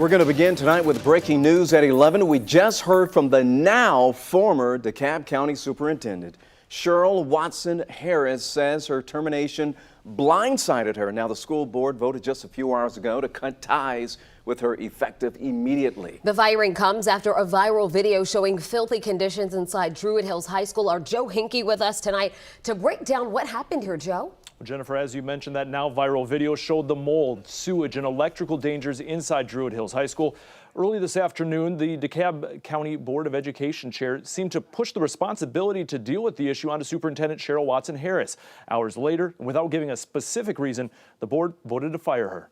We're going to begin tonight with breaking news at 11. We just heard from the now former DeKalb County Superintendent. Cheryl Watson Harris says her termination blindsided her. Now, the school board voted just a few hours ago to cut ties with her effective immediately. The firing comes after a viral video showing filthy conditions inside Druid Hills High School. Our Joe Hinkie with us tonight to break down what happened here. Joe? Well, Jennifer, as you mentioned, that now viral video showed the mold, sewage, and electrical dangers inside Druid Hills High School. Early this afternoon, the DeKalb County Board of Education chair seemed to push the responsibility to deal with the issue onto Superintendent Cheryl Watson Harris. Hours later, and without giving a specific reason, the board voted to fire her.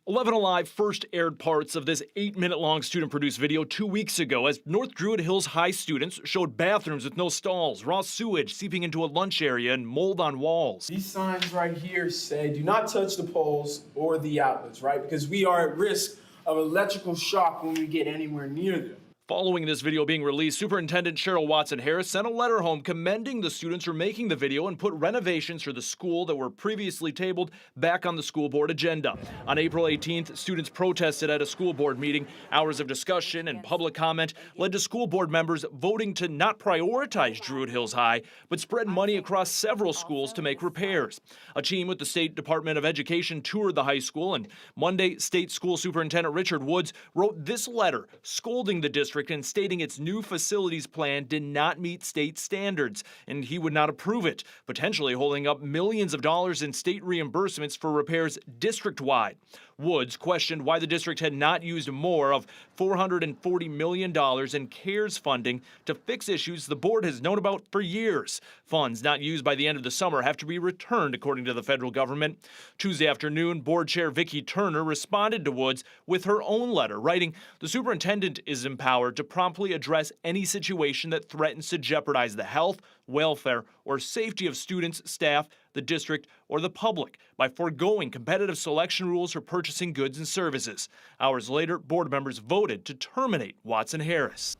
11 Alive first aired parts of this 8-minute-long student-produced video 2 weeks ago as North Druid Hills High students showed bathrooms with no stalls, raw sewage seeping into a lunch area, and mold on walls. These signs right here say, do not touch the poles or the outlets, right? Because we are at risk of electrical shock when we get anywhere near them. Following this video being released, Superintendent Cheryl Watson Harris sent a letter home commending the students for making the video and put renovations for the school that were previously tabled back on the school board agenda. On April 18th, students protested at a school board meeting. Hours of discussion and public comment led to school board members voting to not prioritize Druid Hills High, but spread money across several schools to make repairs. A team with the State Department of Education toured the high school, and Monday, State School Superintendent Richard Woods wrote this letter scolding the district and stating its new facilities plan did not meet state standards, and he would not approve it, potentially holding up millions of dollars in state reimbursements for repairs district-wide. Woods questioned why the district had not used more of $440 million in CARES funding to fix issues the board has known about for years. Funds not used by the end of the summer have to be returned, according to the federal government. Tuesday afternoon, board chair Vicki Turner responded to Woods with her own letter, writing, "The superintendent is empowered to promptly address any situation that threatens to jeopardize the health, welfare, or safety of students, staff, the district, or the public by foregoing competitive selection rules for purchasing goods and services." Hours later, board members voted to terminate Watson Harris.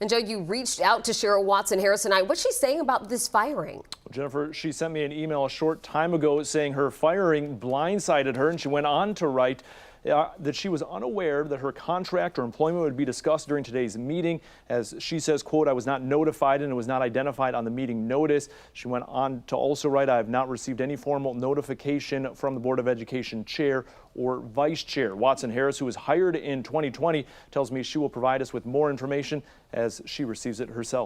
And Joe, you reached out to Cheryl Watson Harris tonight. What's she saying about this firing? Well, Jennifer, she sent me an email a short time ago saying her firing blindsided her, and she went on to write that she was unaware that her contract or employment would be discussed during today's meeting. As she says, quote, "I was not notified and it was not identified on the meeting notice." She went on to also write, "I have not received any formal notification from the Board of Education chair or vice chair." Watson Harris, who was hired in 2020, tells me she will provide us with more information as she receives it herself.